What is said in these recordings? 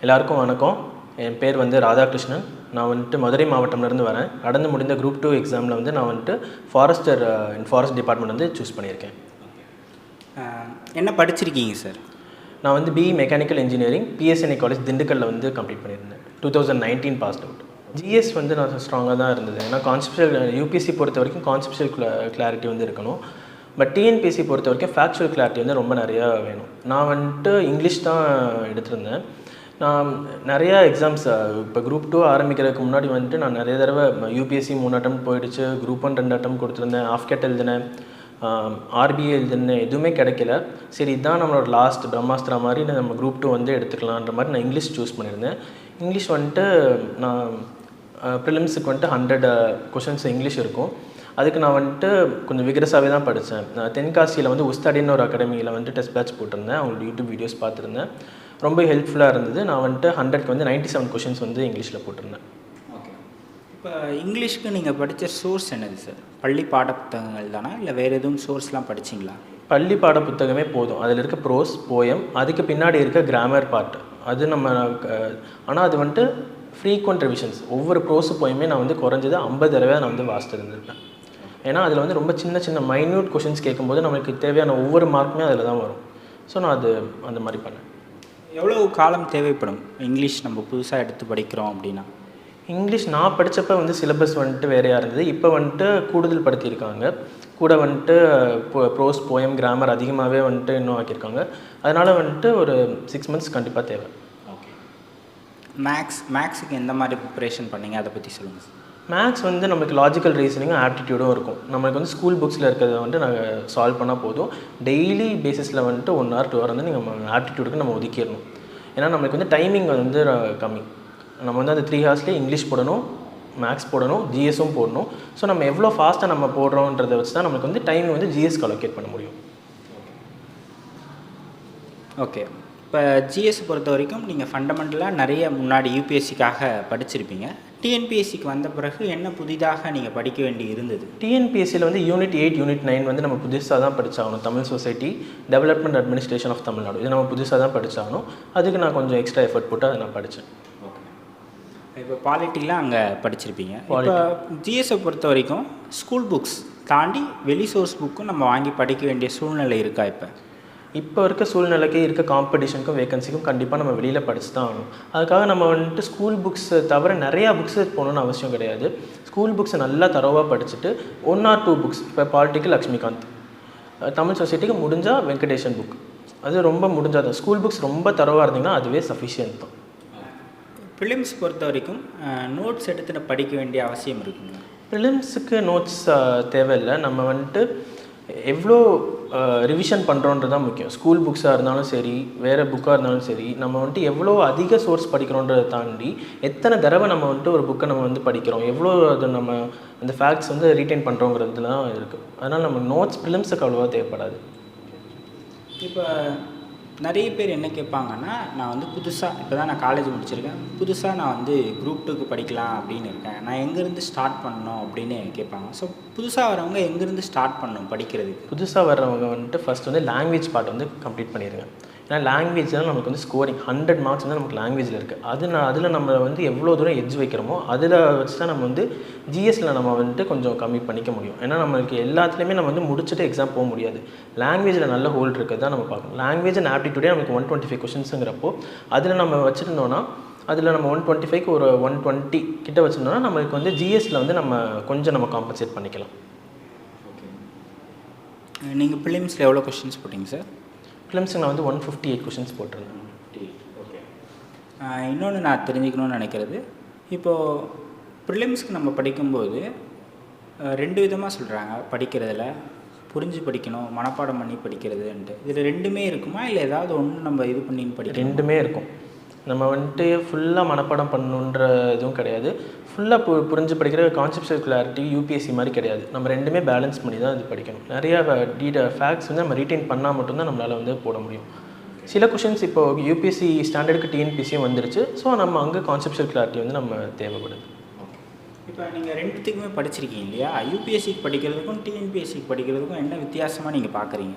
எல்லாருக்கும் வணக்கம். என் பேர் வந்து ராதாகிருஷ்ணன். நான் வந்துட்டு மதுரை மாவட்டம்லேருந்து வரேன். நடந்து முடிந்த குரூப் 2 எக்ஸாமில் வந்து நான் வந்துட்டு ஃபாரஸ்ட் டிபார்ட்மெண்ட் வந்து சூஸ் பண்ணியிருக்கேன். என்ன படிச்சிருக்கீங்க சார்? நான் வந்து BE mechanical engineering PSNA college திண்டுக்கல்லில் வந்து கம்ப்ளீட் பண்ணியிருந்தேன். 2019 பாஸ்ட் அவுட். ஜிஎஸ் வந்து நான் ஸ்ட்ராங்காக தான் இருந்தது. ஏன்னா கான்செப்ஷுவல் யூபிஎஸ்சி பொறுத்த வரைக்கும் கான்செப்ஷுவல் கிளாரிட்டி வந்து இருக்கணும். பட் டிஎன்பிஎஸ்சி பொறுத்த வரைக்கும் ஃபேக்சுவல் கிளாரிட்டி வந்து ரொம்ப நிறையா வேணும். நான் வந்துட்டு இங்கிலீஷ் தான் எடுத்திருந்தேன். நான் நிறையா எக்ஸாம்ஸ் இப்போ குரூப் 2 ஆரம்பிக்கிறதுக்கு முன்னாடி வந்துட்டு நான் நிறைய தடவை யூபிஎஸ்சி 3 அட்டம் போயிடுச்சு, குரூப் 1 2 அட்டம் கொடுத்துருந்தேன், ஆஃப்கேட் எழுதினேன், ஆர்பிஐ எழுதினேன், எதுவுமே கிடைக்கல. சரி இதுதான் நம்மளோட லாஸ்ட் பிரம்மாஸ்திரா மாதிரி நம்ம குரூப் 2 வந்து எடுத்துக்கலான்ற மாதிரி நான் இங்கிலீஷ் சூஸ் பண்ணியிருந்தேன். இங்கிலீஷ் வந்துட்டு நான் ப்ரிலிம்ஸுக்கு வந்துட்டு 100 கொஷின்ஸ் இங்கிலீஷ் இருக்கும். அதுக்கு நான் வந்துட்டு கொஞ்சம் விகரஸாகவே தான் படித்தேன். நான் தென்காசியில் வந்து உஸ்தாடின்னு ஒரு அகாடமியில் வந்துட்டு டெஸ்ட் பேட்ச் போட்டிருந்தேன். அவங்களோட யூடியூப் வீடியோஸ் பார்த்துருந்தேன். ரொம்ப ஹெல்ப்ஃபுல்லாக இருந்தது. நான் வந்துட்டு 100க்கு வந்து 97 கொஷின்ஸ் வந்து இங்கிலீஷில் போட்டிருந்தேன். ஓகே. இப்போ இங்கிலீஷ்க்கு நீங்கள் படித்த சோர்ஸ் என்னது சார்? பள்ளி பாட புத்தகங்கள் தானா இல்லை வேறு எதுவும் சோர்ஸ்லாம் படிச்சிங்களா? பள்ளி பாட புத்தகமே போதும். அதில் இருக்க ப்ரோஸ் போயம், அதுக்கு பின்னாடி இருக்க கிராமர் பார்ட் அது நம்ம ஆனால் அது வந்துட்டு ஃப்ரீக்வெண்ட் ரிவிஷன்ஸ். ஒவ்வொரு ப்ரோஸு போயுமே நான் வந்து குறைஞ்சது 50 தடவை நான் வந்து வாசித்துருந்துருப்பேன். ஏன்னா அதில் வந்து ரொம்ப சின்ன சின்ன மைன்யூட் கொஷின்ஸ் கேட்கும்போது நம்மளுக்கு தேவையான ஒவ்வொரு மார்க்குமே அதில் தான் வரும். ஸோ நான் அந்த மாதிரி பண்ணேன். எவ்வளோ காலம் தேவைப்படும் இங்கிலீஷ் நம்ம புதுசாக எடுத்து படிக்கிறோம் அப்படின்னா? இங்கிலீஷ் நான் படித்தப்போ வந்து சிலபஸ் வந்துட்டு வேறையாக இருந்தது. இப்போ வந்துட்டு கூடுதல் படுத்தியிருக்காங்க. கூட வந்துட்டு ப்ரோஸ் போயம் கிராமர் அதிகமாகவே வந்துட்டு இன்னும் ஆக்கியிருக்காங்க. அதனால் வந்துட்டு ஒரு 6 மந்த்ஸ் கண்டிப்பாக தேவை. ஓகே. மேக்ஸுக்கு எந்த மாதிரி ப்ரிப்பரேஷன் பண்ணீங்க, அதை பற்றி சொல்லுங்கள் சார். மேக்ஸ் வந்து நமக்கு லாஜிக்கல் ரீசனிங்கும் ஆப்டிடியூடும் இருக்கும். நம்மளுக்கு வந்து ஸ்கூல் புக்ஸில் இருக்கிறத வந்துட்டு நாங்கள் சால்வ் பண்ணால் போதும். டெய்லி பேசிஸில் வந்துட்டு 1 hour 2 hour வந்து நீங்கள் ஆப்டிடியூடுக்கு நம்ம ஒதுக்கிடணும். ஏன்னா நம்மளுக்கு வந்து டைமிங் வந்து கம்மி. நம்ம வந்து அந்த 3 hours இங்கிலீஷ் போடணும், மேக்ஸ் போடணும், ஜிஎஸும் போடணும். ஸோ நம்ம எவ்வளோ ஃபாஸ்ட்டாக நம்ம போடுறோன்றதை வச்சு தான் நமக்கு வந்து டைம் வந்து ஜிஎஸ்க்கு அலோகேட் பண்ண முடியும். ஓகே. இப்போ ஜிஎஸ் பொறுத்த வரைக்கும் நீங்கள் ஃபண்டமெண்டலாக நிறைய முன்னாடி யூபிஎஸ்சிக்காக படிச்சிருப்பீங்க. டிஎன்பிஎஸ்சிக்கு வந்த பிறகு என்ன புதிதாக நீங்கள் படிக்க வேண்டி இருந்தது? டிஎன்பிஎஸ்சியில் வந்து யூனிட் 8 யூனிட் 9 வந்து நம்ம புதுசாக தான் படித்தாகணும். Tamil society development administration of Tamil Nadu இது நம்ம புதுசாக தான் படித்தாகணும். அதுக்கு நான் கொஞ்சம் எக்ஸ்ட்ரா எஃபர்ட் போட்டு அதை நான் படித்தேன். ஓகே. இப்போ பாலிட்டிலாம் அங்கே படிச்சிருப்பீங்க. இப்போ ஜிஎஸை பொறுத்த வரைக்கும் ஸ்கூல் புக்ஸ் தாண்டி வெளி சோர்ஸ் புக்கும் நம்ம வாங்கி படிக்க வேண்டிய சூழ்நிலை இருக்கா? இப்போ இருக்க சூழ்நிலைக்கு இருக்க காம்படிஷனுக்கும் வேகன்சிக்கும் கண்டிப்பாக நம்ம வெளியில் படிச்சு தான் ஆகணும். அதுக்காக நம்ம வந்துட்டு ஸ்கூல் புக்ஸை தவிர நிறையா புக்ஸு போகணுன்னு அவசியம் கிடையாது. ஸ்கூல் புக்ஸை நல்லா தரவாக படிச்சுட்டு 1 or 2 புக்ஸ், இப்போ பாலிட்டிக்கு லக்ஷ்மிகாந்த், தமிழ் சொசைட்டிக்கு முடிஞ்சால் வெங்கடேஷன் புக், அது ரொம்ப முடிஞ்சால் தான். ஸ்கூல் புக்ஸ் ரொம்ப தரவாக இருந்தீங்கன்னா அதுவே சஃபிஷியன்ட் தான். ப்ரிலிம்ஸ் பொறுத்த வரைக்கும் நோட்ஸ் எடுத்து படிக்க வேண்டிய அவசியம் இருக்குங்க? ப்ரிலிம்ஸுக்கு நோட்ஸ் தேவையில்லை. நம்ம வந்துட்டு எவ்வளோ ரிவிஷன் பண்ணுறோன்றது தான் முக்கியம். ஸ்கூல் புக்ஸாக இருந்தாலும் சரி, வேறு புக்காக இருந்தாலும் சரி, நம்ம வந்துட்டு எவ்வளோ அதிக சோர்ஸ் படிக்கிறோன்றதை தாண்டி எத்தனை தடவை நம்ம வந்துட்டு ஒரு புக்கை நம்ம வந்து படிக்கிறோம், எவ்வளோ அது நம்ம அந்த ஃபேக்ட்ஸ் வந்து ரீட்டைன் பண்ணுறோங்கிறதுலாம் இருக்குது. அதனால் நம்ம நோட்ஸ் ப்ரிலிம்ஸுக்கு அவ்வளோவா தேவைப்படாது. இப்போ நிறைய பேர் என்ன கேட்பாங்கன்னா, நான் வந்து புதுசாக இப்போ தான் நான் காலேஜ் முடிச்சிருக்கேன், புதுசாக நான் வந்து குரூப் 2க்கு படிக்கலாம் அப்படின்னு இருக்கேன், நான் எங்கேருந்து ஸ்டார்ட் பண்ணணும் அப்படின்னு கேட்பாங்க. ஸோ புதுசாக வரவங்க எங்கேருந்து ஸ்டார்ட் பண்ணணும் படிக்கிறதுக்கு? புதுசாக வர்றவங்க வந்துட்டு ஃபஸ்ட் வந்து லாங்குவேஜ் பார்ட் வந்து கம்ப்ளீட் பண்ணிடுங்க. ஏன்னா லாங்குவேஜ்லாம் நமக்கு வந்து ஸ்கோரிங் 100 மார்க்ஸ் வந்து நமக்கு லாங்குவேஜில் இருக்குது. அதில் நம்ம வந்து எவ்வளோ தூரம் எட்ஜ் வைக்கிறோமோ அதில் வச்சு தான் நம்ம வந்து ஜிஎஸ்சில் நம்ம வந்துட்டு கொஞ்சம் கம்மி பண்ணிக்க முடியும். ஏன்னா நம்மளுக்கு எல்லாத்துலேயுமே நம்ம வந்து முடிச்சுட்டு எக்ஸாம் போக முடியாது. லாங்குவேஜில் நல்ல ஹோல்ட் இருக்குது தான் நம்ம பார்க்கணும். லாங்குவேஜ் அண்ட் ஆப்டிடியூடே நமக்கு 125 கொஷின்ஸுங்கிறப்போ அதில் நம்ம வச்சுருந்தோன்னா அதில் நம்ம 125க்கு ஒரு 120 கிட்ட வச்சுருந்தோன்னா நம்மளுக்கு வந்து ஜிஎஸ்சில் வந்து நம்ம கொஞ்சம் நம்ம காம்பன்சேட் பண்ணிக்கலாம். ஓகே. நீங்கள் ப்ரிலிம்ஸில் எவ்வளோ கொஷின்ஸ் போட்டிங்க சார்? ப்ரிலிம்ஸுக்கு நான் வந்து 158 கொஷின்ஸ் போட்டிருந்தேன். ஓகே. இன்னொன்று நான் தெரிஞ்சுக்கணும்னு நினைக்கிறது, இப்போது ப்ரிலிம்ஸ்க்கு நம்ம படிக்கும்போது 2 விதமாக சொல்கிறாங்க படிக்கிறதுல. புரிஞ்சு படிக்கணும், மனப்பாடம் பண்ணி படிக்கிறதுன்ட்டு. இதில் 2மே இருக்குமா இல்லை ஏதாவது ஒன்று நம்ம இது பண்ணி படிக்கணும்? 2மே இருக்கும். நம்ம வந்துட்டு ஃபுல்லாக மனப்பாடம் பண்ணணுன்ற எதுவும் கிடையாது. ஃபுல்லாக புரிஞ்சு படிக்கிற கான்செப்ஷுவல் கிளாரிட்டி யூபிஎஸ்சி மாதிரி கிடையாது. நம்ம 2மே பேலன்ஸ் பண்ணி தான் இது படிக்கணும். நிறையா ஃபேக்ட்ஸ் வந்து நம்ம ரீட்டைன் பண்ணால் மட்டும்தான் நம்மளால் வந்து போட முடியும். சில கொஷின்ஸ் இப்போது யூபிஎஸ்சி ஸ்டாண்டர்டுக்கு டிஎன்பிஎஸ்சியும் வந்துருச்சு. ஸோ நம்ம அங்கே கான்செப்ஷுவல் கிளாரிட்டி வந்து நம்ம தேவைப்படுது. இப்போ நீங்கள் 2த்துக்குமே படிச்சிருக்கீங்க இல்லையா? யூபிஎஸ்சிக்கு படிக்கிறதுக்கும் டிஎன்பிஎஸ்சிக்கு படிக்கிறதுக்கும் என்ன வித்தியாசமாக நீங்கள் பார்க்குறீங்க?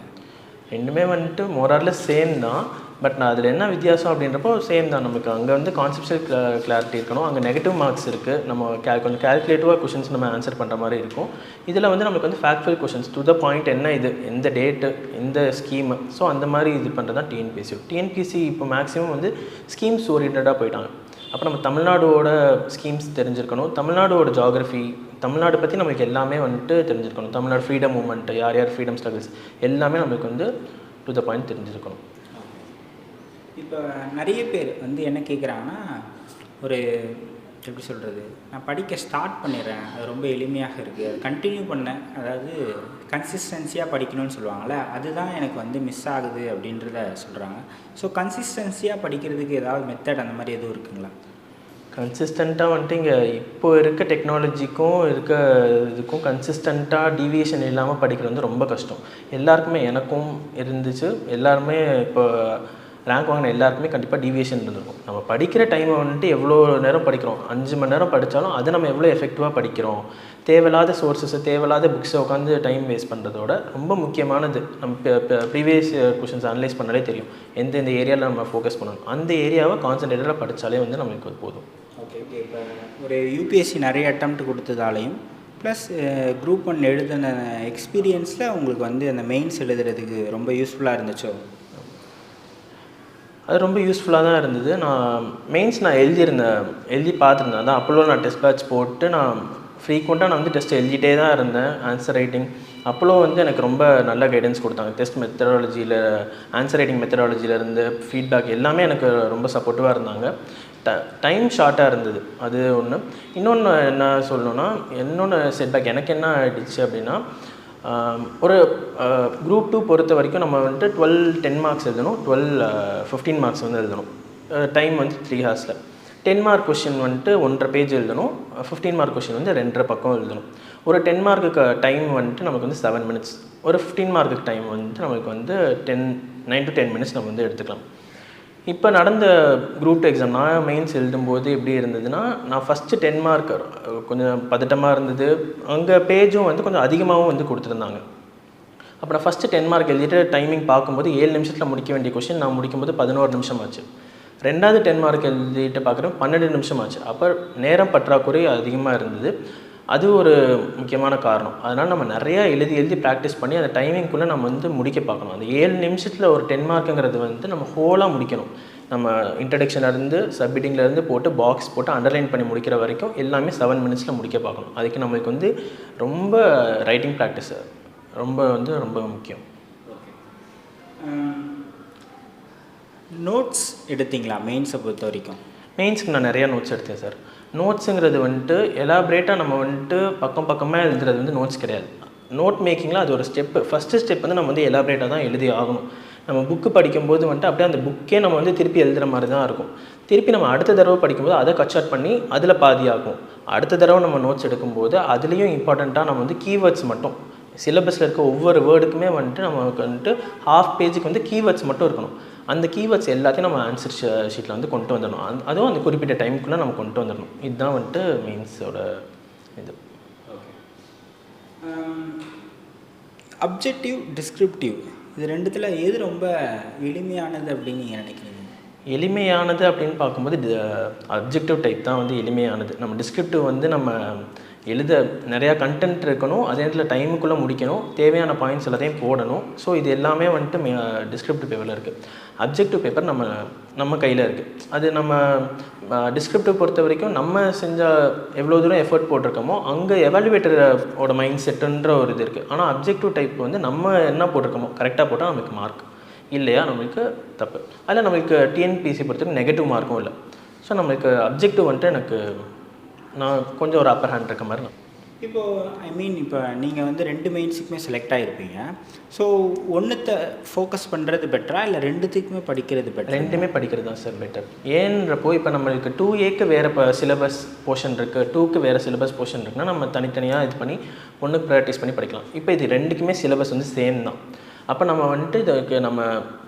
2மே வந்துட்டு மோரார்லெஸ் சேம் தான். பட் நான் அதில் என்ன வித்தியாசம் அப்படின்றப்போ சேம் தான். நமக்கு அங்கே வந்து கான்செப்ஷுவல் கிளாரிட்டி இருக்கணும், அங்கே நெகட்டிவ் மார்க்ஸ் இருக்குது, நம்ம கொஞ்சம் கேல்குலேட்டிவாக கொஷின்ஸ் நம்ம ஆன்சர் பண்ணுற மாதிரி இருக்கும். இதில் வந்து நமக்கு வந்து ஃபேக்ட்ஃபுல் கொஷின்ஸ் டு த பாயிண்ட், என்ன இது, எந்த டேட்டு, எந்த ஸ்கீமு, ஸோ அந்த மாதிரி இது பண்ணுறது தான் டிஎன்பிஎஸ்சி. இப்போ மேக்ஸிமம் வந்து ஸ்கீம்ஸ் ஓரியன்டாக போயிட்டாங்க. அப்போ நம்ம தமிழ்நாடோட ஸ்கீம்ஸ் தெரிஞ்சிருக்கணும், தமிழ்நாடோட ஜாகிரஃபி, தமிழ்நாடு பற்றி நமக்கு எல்லாமே வந்துட்டு தெரிஞ்சிருக்கணும். தமிழ்நாடு ஃப்ரீடம் மூமெண்ட், யார் யார் ஃப்ரீடம் ஸ்ட்ரகிள்ஸ் எல்லாமே நமக்கு வந்து டு த பாயிண்ட் தெரிஞ்சிருக்கணும். இப்போ நிறைய பேர் வந்து என்ன கேட்குறாங்கன்னா, ஒரு எப்படி சொல்கிறது, நான் படிக்க ஸ்டார்ட் பண்ணிடுறேன், அது ரொம்ப எளிமையாக இருக்குது, அது கண்டினியூ பண்ணேன், அதாவது கன்சிஸ்டன்சியாக படிக்கணும்னு சொல்லுவாங்கள்ல, அதுதான் எனக்கு வந்து மிஸ் ஆகுது அப்படின்றத சொல்கிறாங்க. ஸோ கன்சிஸ்டன்சியாக படிக்கிறதுக்கு ஏதாவது மெத்தட் அந்த மாதிரி எதுவும் இருக்குங்களா? கன்சிஸ்டண்ட்டாக வந்துட்டு இங்கே இப்போ இருக்க டெக்னாலஜிக்கும் இதுக்கும் கன்சிஸ்டண்ட்டாக டீவியேஷன் இல்லாமல் படிக்கிறது வந்து ரொம்ப கஷ்டம். எல்லாருக்குமே, எனக்கும் இருந்துச்சு, எல்லாருமே இப்போ ரேங்க் வாங்கின எல்லாருக்குமே கண்டிப்பாக டீவியேஷன் இருந்திருக்கும். நம்ம படிக்கிற டைமை வந்துட்டு எவ்வளோ நேரம் படிக்கிறோம், 5 மணி நேரம் படித்தாலும் அதை நம்ம எவ்வளோ எஃபெக்டிவாக படிக்கிறோம். தேவையில்லாத சோர்ஸஸை, தேவையில்லாத புக்ஸை உட்காந்து டைம் வேஸ்ட் பண்ணுறதோட ரொம்ப முக்கியமானது நம்ம ப்ரீவியஸ் கொஷின்ஸ் அனலைஸ் பண்ணாலே தெரியும் எந்தெந்த ஏரியாவில் நம்ம ஃபோக்கஸ் பண்ணணும். அந்த ஏரியாவை கான்சன்ட்ரேட்டடாக படித்தாலே வந்து நமக்கு போதும். ஓகே. இப்போ ஒரு யூபிஎஸ்சி நிறைய அட்டெம்ப்ட் கொடுத்ததாலையும் ப்ளஸ் குரூப் 1 எழுதின எக்ஸ்பீரியன்ஸில் உங்களுக்கு வந்து அந்த மெயின்ஸ் எழுதுறதுக்கு ரொம்ப யூஸ்ஃபுல்லாக இருந்துச்சோ? அது ரொம்ப யூஸ்ஃபுல்லாக தான் இருந்தது. நான் மெயின்ஸ் எழுதி பார்த்துருந்தேன். அதான் அப்போலோ நான் டெஸ்ட் பேட்ச் போட்டு நான் ஃப்ரீக்வெண்ட்டாக நான் வந்து டெஸ்ட் எழுதிட்டே தான் இருந்தேன். ஆன்சர் ரைட்டிங் அப்போலோ வந்து எனக்கு ரொம்ப நல்ல கைடன்ஸ் கொடுத்தாங்க. டெஸ்ட் மெத்தடாலஜியில், ஆன்சர் ரைட்டிங் மெத்தடாலஜியிலேருந்து ஃபீட்பேக் எல்லாமே எனக்கு ரொம்ப சப்போர்ட்டிவாக இருந்தாங்க. டைம் ஷார்ட்டாக இருந்தது, அது ஒன்று. இன்னொன்று என்ன சொல்லணுன்னா, இன்னொன்று செட்பேக் எனக்கு என்ன ஆகிடுச்சு அப்படின்னா, ஒரு குரூப் 2 பொறுத்த வரைக்கும் நம்ம வந்துட்டு 10 மார்க்ஸ் எழுதணும், 15 மார்க்ஸ் வந்து எழுதணும். டைம் வந்து 3 ஹார்ஸில் 10 மார்க் கொஷின் வந்துட்டு 1.5 பேஜ் எழுதணும், 15 மார்க் கொஷின் வந்து 2.5 பக்கம் எழுதணும். ஒரு 10 மார்க்குக்கு டைம் வந்துட்டு நமக்கு வந்து 7 மினிட்ஸ், ஒரு 15 மார்க்குக்கு டைம் வந்துட்டு நமக்கு வந்து 9 to 10 மினிட்ஸ் நம்ம வந்து எடுத்துக்கலாம். இப்போ நடந்த குரூப் 2 எக்ஸாம் நான் மெயின்ஸ் எழுதும்போது எப்படி இருந்ததுன்னா, நான் ஃபஸ்ட்டு 10 மார்க் கொஞ்சம் பதட்டமாக இருந்தது. அங்கே பேஜும் வந்து கொஞ்சம் அதிகமாகவும் வந்து கொடுத்துருந்தாங்க. அப்போ நான் ஃபஸ்ட்டு 10 மார்க் எழுதிட்டு டைமிங் பார்க்கும்போது 7 நிமிஷத்தில் முடிக்க வேண்டிய கொஷின் நான் முடிக்கும்போது 11 நிமிஷம் ஆச்சு. ரெண்டாவது 10 மார்க் எழுதிட்டு பார்க்குறேன் 12 நிமிஷம் ஆச்சு. அப்போ நேரம் பற்றாக்குறை அதிகமாக இருந்தது. அது ஒரு முக்கியமான காரணம். அதனால் நம்ம நிறையா எழுதி ப்ராக்டிஸ் பண்ணி அந்த டைமிங்குள்ளே நம்ம வந்து முடிக்க பார்க்கணும். அந்த 7 நிமிஷத்தில் ஒரு 10 மார்க்குங்கிறது வந்து நம்ம ஹோலாக முடிக்கணும். நம்ம இன்ட்ரடக்ஷன்லேருந்து சப்மிட்டிங்லேருந்து போட்டு பாக்ஸ் போட்டு அண்டர்லைன் பண்ணி முடிக்கிற வரைக்கும் எல்லாமே 7 மினிட்ஸில் முடிக்க பார்க்கணும். அதுக்கு நம்மளுக்கு வந்து ரொம்ப ரைட்டிங் ப்ராக்டிஸ் ரொம்ப முக்கியம். நோட்ஸ் எடுத்தீங்களா மெயின்ஸை பொறுத்த வரைக்கும்? மெயின்ஸுக்கு நான் நிறையா நோட்ஸ் எடுத்தேன் சார். நோட்ஸுங்கிறது வந்துட்டு எலாபரேட்டாக நம்ம வந்துட்டு பக்கமாக எழுதுறது வந்து நோட்ஸ் கிடையாது. நோட் மேக்கிங்கில் அது ஒரு ஸ்டெப்பு. ஃபஸ்ட்டு ஸ்டெப் வந்து நம்ம வந்து எலாபரேட்டாக தான் எழுதி ஆகணும். நம்ம புக்கு படிக்கும்போது வந்துட்டு அப்படியே அந்த புக்கே நம்ம வந்து திருப்பி எழுதுகிற மாதிரி தான் இருக்கும். திருப்பி நம்ம அடுத்த தடவை படிக்கும்போது அதை கட் பண்ணி அதில் பாதியாகும். அடுத்த தடவை நம்ம நோட்ஸ் எடுக்கும்போது அதுலேயும் இம்பார்ட்டண்ட்டாக நம்ம வந்து கீவேர்ட்ஸ் மட்டும், சிலபஸில் இருக்க ஒவ்வொரு வேர்டுக்குமே வந்துட்டு நமக்கு வந்துட்டு ஹாஃப் பேஜுக்கு வந்து கீவேர்ட்ஸ் மட்டும் இருக்கணும். அந்த கீவேர்ட்ஸ் எல்லாத்தையும் நம்ம ஆன்சர் ஷீட்டில் வந்து கொண்டு வந்துடணும். அதுவும் அந்த குறிப்பிட்ட டைமுக்குள்ளே நம்ம கொண்டு வந்துடணும். இதுதான் வந்துட்டு மெயின்ஸோட இது. ஓகே. அப்ஜெக்டிவ், டிஸ்கிரிப்டிவ் இது ரெண்டுத்தில் எது ரொம்ப எளிமையானது அப்படின்னு நீங்கள் நினைக்கிறீங்க? எளிமையானது அப்படின்னு பார்க்கும்போது அப்ஜெக்டிவ் டைப் தான் வந்து எளிமையானது. நம்ம டிஸ்கிரிப்டிவ் வந்து நம்ம எழுத நிறையா கண்டென்ட் இருக்கணும், அதே நேரத்தில் டைமுக்குள்ளே முடிக்கணும், தேவையான பாயிண்ட்ஸ் எல்லாத்தையும் போடணும். ஸோ இது எல்லாமே வந்துட்டு டிஸ்கிரிப்டிவ் பேப்பரில் இருக்குது. அப்ஜெக்டிவ் பேப்பர் நம்ம கையில் இருக்குது. அது நம்ம டிஸ்கிரிப்டிவ் பொறுத்த வரைக்கும் நம்ம செஞ்சால் எவ்வளோ தூரம் எஃபர்ட் போட்டிருக்கோமோ அங்கே எவாலுவேட்டரோட மைண்ட் செட்டுன்ற ஒரு இது இருக்குது. ஆனால் அப்ஜெக்டிவ் டைப் வந்து நம்ம என்ன போட்டிருக்கோமோ கரெக்டாக போட்டால் நமக்கு மார்க், இல்லையா நம்மளுக்கு தப்பு. அதில் நம்மளுக்கு டிஎன்பிஎஸ்சி பொறுத்தவரைக்கும் நெகட்டிவ் மார்க்கும் இல்லை. ஸோ நம்மளுக்கு அப்ஜெக்டிவ் வந்துட்டு எனக்கு நான் கொஞ்சம் ஒரு அப்பர் ஹேண்ட் இருக்க மாதிரி நான் இப்போது இப்போ நீங்கள் வந்து 2 மெயின்ஸுக்குமே செலக்ட் ஆகிருப்பீங்க. ஸோ ஒன்றுத்தை ஃபோக்கஸ் பண்ணுறது பெட்டரா இல்லை ரெண்டுத்துக்குமே படிக்கிறது பெட்டர்? ரெண்டுமே படிக்கிறது தான் சார் பெட்டர். ஏன்றப்போ இப்போ நம்மளுக்கு 2Aக்கு வேறு சிலபஸ் போர்ஷன் இருக்குது, 2க்கு வேறு சிலபஸ் போர்ஷன் இருக்குன்னா நம்ம தனித்தனியாக இது பண்ணி ஒன்றுக்கு ப்ராக்டிஸ் பண்ணி படிக்கலாம். இப்போ இது ரெண்டுக்குமே சிலபஸ் வந்து சேம் தான். அப்போ நம்ம வந்துட்டு இதுக்கு நம்ம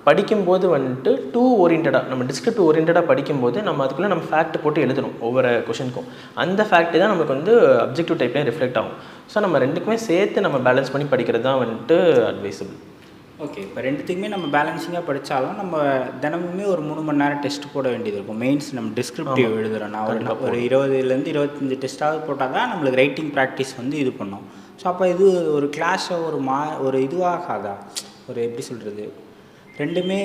படிக்கும்போது வந்துட்டு 2 ஓரியன்டாக, நம்ம டிஸ்கிரிப்டிவ் ஓரியன்டாக படிக்கும்போது நம்ம அதுக்குள்ளே நம்ம ஃபேக்ட் போட்டு எழுதணும் ஒவ்வொரு கொஷனுக்கும். அந்த ஃபேக்ட்டு தான் நமக்கு வந்து அப்ஜெக்டிவ் டைப்லேயும் ரிஃப்ளெக்ட் ஆகும். ஸோ நம்ம ரெண்டுக்குமே சேர்த்து நம்ம பேலன்ஸ் பண்ணி படிக்கிறது தான் வந்துட்டு அட்வைசபிள். ஓகே, இப்போ ரெண்டுத்துக்குமே நம்ம பேலன்சிங்காக படித்தாலும் நம்ம தினமுமே ஒரு 3 மணி நேரம் டெஸ்ட் போட வேண்டியது இருக்கும். மெயின்ஸ் நம்ம டிஸ்கிரிப்டிவ் எழுதுகிறோன்னா ஒரு 20லேருந்து 25 டெஸ்ட்டாவது போட்டால் தான் நம்மளுக்கு ரைட்டிங் ப்ராக்டிஸ் வந்து இது பண்ணும். ஸோ அப்போ இது ஒரு கிளாஷை ஒரு இதுவாகாதா, ஒரு எப்படி சொல்கிறது, ரெண்டுமே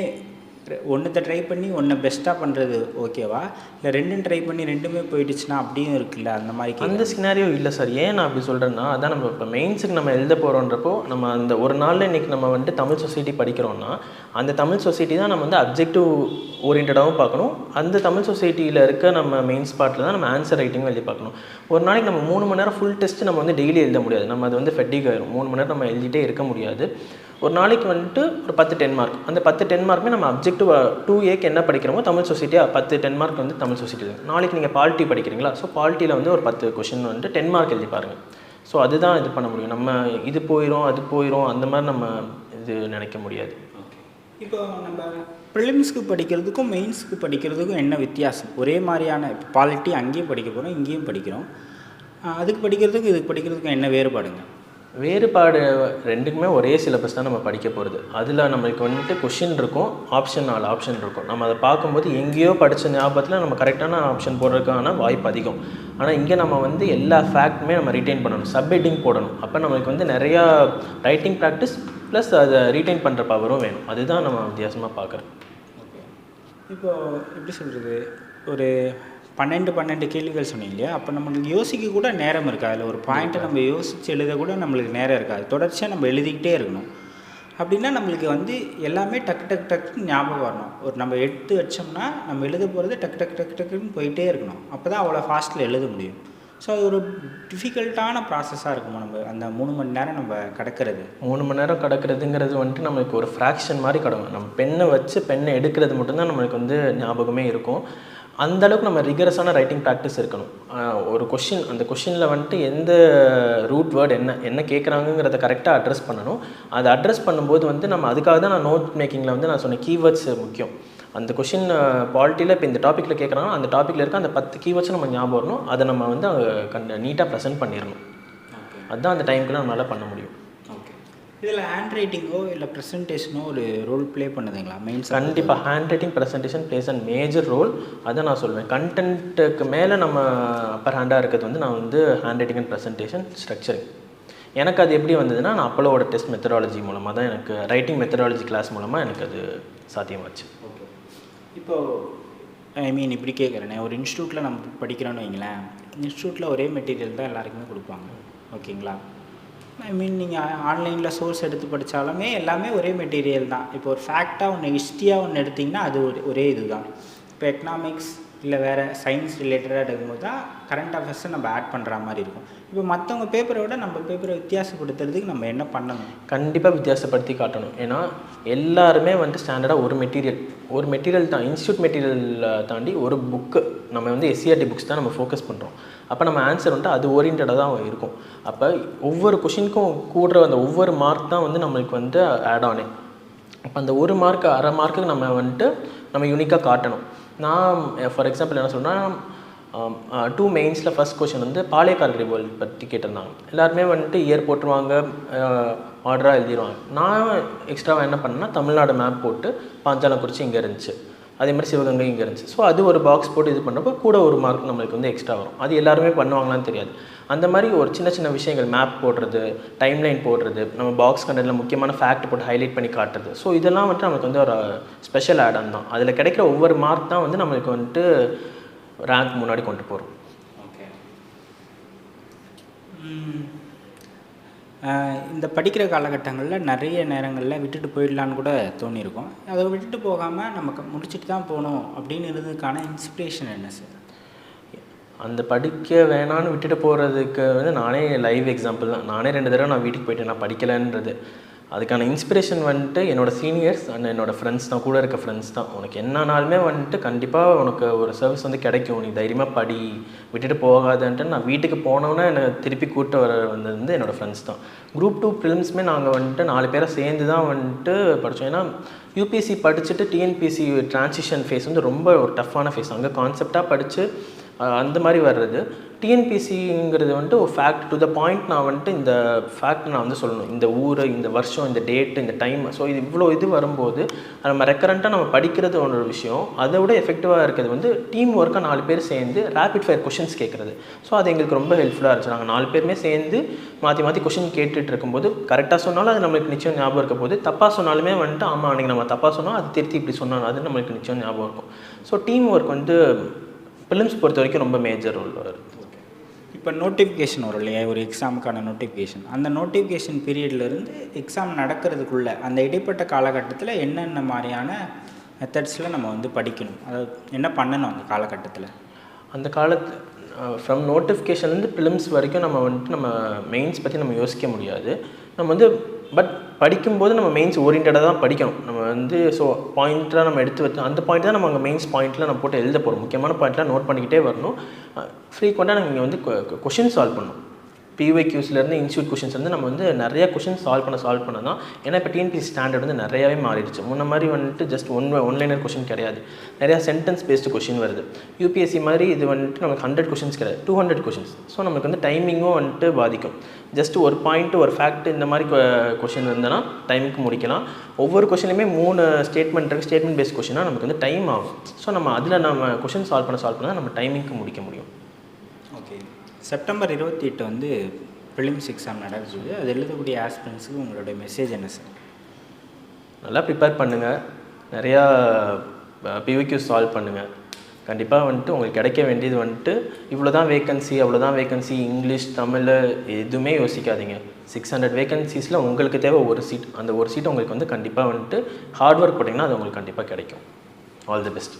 ஒன்றுத்தை ட்ரை பண்ணி ஒன்றை பெஸ்ட்டாக பண்ணுறது ஓகேவா, இல்லை ரெண்டும் ட்ரை பண்ணி ரெண்டுமே போயிடுச்சுன்னா அப்படியும் இருக்குல்ல, அந்த மாதிரி அந்த சினாரியோ இல்லை சார். ஏன் நான் அப்படி சொல்கிறேன்னா, அதான் நம்ம இப்போ மெயின்ஸுக்கு நம்ம எழுத போகிறோன்றப்போ நம்ம அந்த ஒரு நாளில் இன்றைக்கி நம்ம வந்துட்டு தமிழ் சொசைட்டி படிக்கிறோன்னா அந்த தமிழ் சொசைட்டி தான் நம்ம வந்து அப்ஜெக்டிவ் ஓரியன்டாகவும் பார்க்கணும். அந்த தமிழ் சொசைட்டியில் இருக்க நம்ம மெயின்ஸ் பார்ட்டில் தான் நம்ம ஆன்சர் ரைட்டிங்கும் எழுதி பார்க்கணும். ஒரு நாளைக்கு நம்ம 3 மணி நேரம் ஃபுல் டெஸ்ட்டு நம்ம வந்து டெய்லி எழுத முடியாது. நம்ம அது வந்து ஃபெட்டிக் ஆயிரும். 3 மணி நேரம் நம்ம எழுதிட்டே இருக்க முடியாது. ஒரு நாளைக்கு வந்துட்டு ஒரு 10 மார்க், அந்த 10 மார்க்குமே நம்ம அப்ஜெக்டிவ் 2Aக்கு என்ன படிக்கிறோமோ தமிழ் சொசைட்டியாக 10 மார்க் வந்து தமிழ் சொசைட்டி. நாளைக்கு நீங்கள் பாலிட்டி படிக்கிறீங்களா, ஸோ பாலிட்டியில் வந்து ஒரு 10 கொஷின் வந்துட்டு 10 மார்க் எழுதி பாருங்கள். ஸோ அதுதான் இது பண்ண முடியும். நம்ம இது போயிடும் அது போயிடும் அந்த மாதிரி நம்ம இது நினைக்க முடியாது. இப்போ நம்ம ப்ரிலிம்ஸ்க்கு படிக்கிறதுக்கும் மெயின்ஸ்க்கு படிக்கிறதுக்கும் என்ன வித்தியாசம்? ஒரே மாதிரியான இப்போ பாலிட்டி அங்கேயும் படிக்க போகிறோம், இங்கேயும் படிக்கிறோம். அதுக்கு படிக்கிறதுக்கும் இதுக்கு படிக்கிறதுக்கும் என்ன வேறுபாடுங்க? வேறுபாடு ரெண்டுக்குமே ஒரே சிலபஸ் தான் நம்ம படிக்க போகிறது. அதில் நம்மளுக்கு வந்துட்டு கொஷின் இருக்கும், 4 ஆப்ஷன் இருக்கும். நம்ம அதை பார்க்கும்போது எங்கேயோ படித்த ஞாபகத்தில் நம்ம கரெக்டான ஆப்ஷன் போடுறதுக்கான வாய்ப்பு அதிகம். ஆனால் இங்கே நம்ம வந்து எல்லா ஃபேக்ட்டுமே நம்ம ரீட்டைன் பண்ணணும், சப்ஹெட்டிங் போடணும். அப்போ நம்மளுக்கு வந்து நிறையா ரைட்டிங் ப்ராக்டிஸ் ப்ளஸ் அதை ரீட்டைன் பண்ணுற பவரும் வேணும். அதுதான் நம்ம வித்தியாசமாக பார்க்குறோம். ஓகே, இப்போது எப்படி சொல்கிறது, ஒரு 12 கேள்விகள் சொன்னீங்க இல்லையா, அப்போ நம்மளுக்கு யோசிக்க கூட நேரம் இருக்காது. அதில் ஒரு பாயிண்ட்டை நம்ம யோசித்து எழுத கூட நம்மளுக்கு நேரம் இருக்காது. தொடர்ச்சியாக நம்ம எழுதிக்கிட்டே இருக்கணும். அப்படின்னா நம்மளுக்கு வந்து எல்லாமே டக்குன்னு ஞாபகம் வரணும். ஒரு நம்ம எடுத்து வச்சோம்னா நம்ம எழுத போகிறது டக்குன்னு போயிட்டே இருக்கணும். அப்போ தான் அவ்வளோ ஃபாஸ்ட்டில் எழுத முடியும். ஸோ அது ஒரு டிஃபிகல்ட்டான ப்ராசஸாக இருக்குமோ நம்ம அந்த 3 மணி நேரம் நம்ம கடக்கிறது. 3 மணி நேரம் கடக்கிறதுங்கிறது வந்துட்டு நம்மளுக்கு ஒரு ஃப்ராக்ஷன் மாதிரி கடக்கும். நம்ம பெண்ணை எடுக்கிறது மட்டும்தான் நம்மளுக்கு வந்து ஞாபகமே இருக்கும். அந்தளவுக்கு நம்ம ரிகரஸான ரைட்டிங் ப்ராக்டிஸ் இருக்கணும். ஒரு கொஷின், அந்த கொஷினில் வந்துட்டு எந்த ரூட் வேர்டு என்ன கேட்குறாங்கிறத கரெக்டாக அட்ரஸ் பண்ணணும். அதை அட்ரஸ் பண்ணும்போது வந்து நம்ம அதுக்காக தான் நான் நோட் மேக்கிங்கில் வந்து நான் சொன்னேன் கீவேர்ட்ஸ் முக்கியம். அந்த கொஷின் பாலிட்டியில் இப்போ இந்த டாப்பிக்கில் கேட்குறாங்கன்னா அந்த டாப்பிக்கில் இருக்க அந்த 10 கீவேர்ட்ஸும் நம்ம ஞாபகம் வரணும். அதை நம்ம வந்து நீட்டாக ப்ரெசென்ட் பண்ணிடணும். அதுதான் அந்த டைமுக்கு நம்மளால் பண்ண முடியும். இதில் ஹேண்ட் ரைட்டிங்கோ இல்லை ப்ரெசன்டேஷனோ ஒரு ரோல் ப்ளே பண்ணுதுங்களா மெயின்ஸ்? கண்டிப்பாக hand writing presentation plays and major role. அதை நான் சொல்லுவேன். கண்டென்ட்டுக்கு மேலே நம்ம அப்பர் ஹேண்டாக இருக்கிறது வந்து நான் வந்து hand writing and presentation structuring. எனக்கு அது எப்படி வந்ததுன்னா நான் அப்போலோட டெஸ்ட் மெத்தடாலஜி மூலமாக தான், எனக்கு ரைட்டிங் மெத்தடாலஜி கிளாஸ் மூலமாக எனக்கு அது சாத்தியமாச்சு. ஓகே, இப்போது இப்படி கேட்குறேனே, ஒரு இன்ஸ்டியூட்டில் நம்ம படிக்கிறோன்னு வைங்களேன், இன்ஸ்டியூட்டில் ஒரே மெட்டீரியல் தான் எல்லாருக்குமே கொடுப்பாங்க. ஓகேங்களா? நீங்கள் ஆன்லைனில் சோர்ஸ் எடுத்து படித்தாலுமே எல்லாமே ஒரே மெட்டீரியல் தான். இப்போ ஒரு ஃபேக்டாக ஒன்று ஹிஸ்ட்ரியாக ஒன்று எடுத்திங்கன்னா அது ஒரே இது தான். இப்போ எக்கனாமிக்ஸ் இல்லை வேறு சயின்ஸ் ரிலேட்டடாக எடுக்கும்போது தான் கரண்ட் அஃபேர்ஸை நம்ம ஆட் பண்ணுற மாதிரி இருக்கும். இப்போ மற்றவங்க பேப்பரை விட நம்ம பேப்பரை வித்தியாசப்படுத்துறதுக்கு நம்ம என்ன பண்ணணும்? கண்டிப்பாக வித்தியாசப்படுத்தி காட்டணும். ஏன்னா எல்லாருமே வந்து ஸ்டாண்டர்டாக ஒரு மெட்டீரியல் தான், இன்ஸ்டியூட் மெட்டீரியல் தாண்டி ஒரு புக்கு நம்ம வந்து எஸ்சிஆர்டி புக்ஸ் தான் நம்ம ஃபோக்கஸ் பண்ணுறோம். அப்போ நம்ம ஆன்சர் வந்துட்டு அது ஓரியன்டாக தான் இருக்கும். அப்போ ஒவ்வொரு கொஷினுக்கும் கூடுற அந்த ஒவ்வொரு மார்க் தான் வந்து நம்மளுக்கு வந்து ஆட் ஆனே. அப்போ அந்த ஒரு மார்க் அரை மார்க்குக்கு நம்ம வந்துட்டு நம்ம யூனிக்காக காட்டணும். நான் ஃபார் எக்ஸாம்பிள் என்ன சொல்கிறேன்னா, 2 மெயின்ஸில் ஃபஸ்ட் கொஷின் வந்து பாளையக்கார ரிவோல்ட் பற்றி கேட்டிருந்தாங்க. எல்லாருமே வந்துட்டு இயர் போட்டுருவாங்க, ஆர்டராக எழுதிடுவாங்க. நான் எக்ஸ்ட்ராவாக என்ன பண்ணேன்னா தமிழ்நாடு மேப் போட்டு பாஞ்சாலங்குறிச்சி இங்கே இருந்துச்சு, அதே மாதிரி சிவகங்கை இங்கே இருந்துச்சு. ஸோ அது ஒரு பாக்ஸ் போட்டு இது பண்ணுறப்போ கூட ஒரு மார்க் நம்மளுக்கு வந்து எக்ஸ்ட்ரா வரும். அது எல்லாருமே பண்ணுவாங்களான்னு தெரியாது. அந்த மாதிரி ஒரு சின்ன விஷயங்கள், மேப் போடுறது, டைம்லைன் போடுறது, நம்ம பாக்ஸ் கண்டென்ட்டில் முக்கியமான ஃபேக்ட் போட்டு ஹைலைட் பண்ணி காட்டுறது. ஸோ இதெல்லாம் வந்துட்டு நமக்கு வந்து ஒரு ஸ்பெஷல் ஆட் ஆன் தான். அதில் கிடைக்கிற ஒவ்வொரு மார்க் தான் வந்து நம்மளுக்கு வந்துட்டு ரேங்க் முன்னாடி கொண்டு போகிறோம். ஓகே, இந்த படிக்கிற காலகட்டங்களில் நிறைய நேரங்களில் விட்டுட்டு போயிடலான்னு கூட தோணியிருக்கும். அதை விட்டுட்டு போகாமல் நமக்கு முடிச்சுட்டு தான் போகணும் அப்படின்னு இருந்ததுக்கான இன்ஸ்பிரேஷன் என்ன சார்? அந்த படிக்க வேணான்னு விட்டுட்டு போகிறதுக்கு வந்து நானே லைவ் எக்ஸாம்பிள் தான். நானே 2 தடவை நான் வீட்டுக்கு போயிட்டேன் நான் படிக்கலைன்றது. அதுக்கான இன்ஸ்பிரேஷன் வந்துட்டு என்னோடய சீனியர்ஸ் அண்ட் என்னோடய ஃப்ரெண்ட்ஸ் தான், கூட இருக்க ஃப்ரெண்ட்ஸ் தான். உனக்கு என்னன்னாலுமே வந்துட்டு கண்டிப்பாக உனக்கு ஒரு சர்வீஸ் வந்து கிடைக்கும், நீ தைரியமாக படி, விட்டுட்டு போகாதுன்ட்டு நான் வீட்டுக்கு போனோன்னே என்னை திருப்பி கூப்பிட்டு வர வந்தது வந்து என்னோடய ஃப்ரெண்ட்ஸ் தான். குரூப் 2 ப்ரிலிம்ஸுமே நாங்கள் வந்துட்டு 4 பேரை சேர்ந்து தான் வந்துட்டு படித்தோம். ஏன்னா யூபிஎஸ்சி படிச்சுட்டு டிஎன்பிஎஸ்சி ட்ரான்சிஷன் ஃபேஸ் வந்து ரொம்ப ஒரு டஃப்பான ஃபேஸ். அங்கே கான்செப்டாக படித்து அந்த மாதிரி வர்றது. டிஎன்பிசிங்கிறது வந்துட்டு ஒரு ஃபேக்ட் டு த பாயிண்ட். நான் வந்துட்டு இந்த ஃபேக்ட் நான் வந்து சொல்லணும், இந்த ஊர், இந்த வருஷம், இந்த டேட்டு, இந்த டைம். ஸோ இது இவ்வளோ இது வரும்போது நம்ம ரெக்கரண்ட்டாக நம்ம படிக்கிறது ஒரு விஷயம். அதை விட எஃபெக்டிவாக இருக்கிறது வந்து டீம் ஒர்க்காக 4 பேர் சேர்ந்து ரேபிட் ஃபயர் கொஷின்ஸ் கேட்குறது. ஸோ அது எங்களுக்கு ரொம்ப ஹெல்ப்ஃபுல்லாக இருந்துச்சு. நாங்கள் 4 பேருமே சேர்ந்து மாற்றி மாற்றி கொஷின் கேட்டுட்டு இருக்கும்போது கரெக்டாக சொன்னாலும் அது நம்மளுக்கு நிச்சயம் ஞாபகம் இருக்க போது, தப்பாக சொன்னாலுமே வந்துட்டு ஆமாம் அன்றைக்கி நம்ம தப்பாக சொன்னோம், அது திருத்தி இப்படி சொன்னாலும் அது நம்மளுக்கு நிச்சயம் ஞாபகம் இருக்கும். ஸோ டீம் ஒர்க் வந்து ப்ரிலிம்ஸ் பொறுத்த வரைக்கும் ரொம்ப மேஜர் ரோல் வருது. இப்போ நோட்டிஃபிகேஷன் வரும் இல்லையா, ஒரு எக்ஸாமுக்கான நோட்டிஃபிகேஷன். அந்த நோட்டிஃபிகேஷன் பீரியட்லேருந்து எக்ஸாம் நடக்கிறதுக்குள்ளே அந்த இடைப்பட்ட காலகட்டத்தில் என்னென்ன மாதிரியான மெத்தட்ஸில் நம்ம வந்து படிக்கணும், அதாவது என்ன பண்ணணும் அந்த காலகட்டத்தில்? அந்த காலத்து ஃப்ரம் நோட்டிஃபிகேஷன்லேருந்து ப்ரிலிம்ஸ் வரைக்கும் நம்ம வந்துட்டு நம்ம மெயின்ஸ் பற்றி நம்ம யோசிக்க முடியாது. நம்ம வந்து பட் படிக்கும்போது நம்ம மெயின்ஸ் ஓரியன்டாக தான் படிக்கணும். நம்ம வந்து ஸோ பாயிண்ட்டாக நம்ம எடுத்து வச்சு அந்த பாயிண்ட் தான் நம்ம அங்கே மெயின்ஸ் பாயிண்ட்டில் நம்ம போட்டு எழுத போகிறோம். முக்கியமான பாயிண்ட்லாம் நோட் பண்ணிக்கிட்டே வரணும். ஃப்ரீக்வெண்ட்டாக நம்ம இங்கே வந்து கொஷின் சால்வ் பண்ணணும். பிஒய்க்யூஸ்லேருந்து இன்ஸ்டியூட் கொஷின்ஸ்லேருந்து நம்ம வந்து நிறையா கொஷின் சால்வ் பண்ண தான். ஏன்னா இப்போ டிஎன்பிஎஸ்சி ஸ்டாண்டர்ட் வந்து நிறையாவே மாறிடுச்சு. முன்ன மாதிரி வந்துட்டு ஜஸ்ட் ஒன்லைனர் கொஷின் கிடையாது, நிறையா சென்டென்ஸ் பேஸ்டு கொஷின் வருது. யூபிஎஸ்சி மாதிரி இது வந்துட்டு நமக்கு 100 கொஷின்ஸ் கிடையாது, 200 கொஷின்ஸ். ஸோ நமக்கு வந்து டைமிங்கும் வந்துட்டு பாதிக்கும். ஜஸ்ட் ஒரு பாயிண்ட்டு ஒரு ஃபேக்ட் இந்த மாதிரி கொஷின் இருந்தனா டைமுக்கு முடிக்கலாம். ஒவ்வொரு கொஷினுமே 3 ஸ்டேட்மெண்ட் இருக்குது. ஸ்டேட்மெண்ட் பேஸ்ட் கொஷினாக நமக்கு வந்து டைம் ஆகும். ஸோ நம்ம அதில் நம்ம கொஷின் சால்வ் பண்ண நம்ம டைமிங்க்கு முடிக்க முடியும். ஓகே, செப்டம்பர் 28 வந்து ப்ரிலிம்ஸ் எக்ஸாம் நடக்குது. அது எழுதக்கூடிய ஆஸ்பிரண்ட்ஸுக்கு உங்களுடைய மெசேஜ் என்ன சார்? நல்லா ப்ரிப்பேர் பண்ணுங்கள், நிறையா பிவிக்யூஸ் சால்வ் பண்ணுங்கள். கண்டிப்பாக வந்துட்டு உங்களுக்கு கிடைக்க வேண்டியது வந்துட்டு இவ்வளோ தான் வேகன்சி, அவ்வளோதான் வேகன்சி, இங்கிலீஷ் தமிழ் எதுவுமே யோசிக்காதீங்க. 600 வேகன்சிஸில் உங்களுக்கு தேவை ஒரு சீட். அந்த ஒரு சீட் உங்களுக்கு வந்து கண்டிப்பாக வந்துட்டு ஹார்ட் ஒர்க் போட்டிங்கன்னா அது உங்களுக்கு கண்டிப்பாக கிடைக்கும். All the best.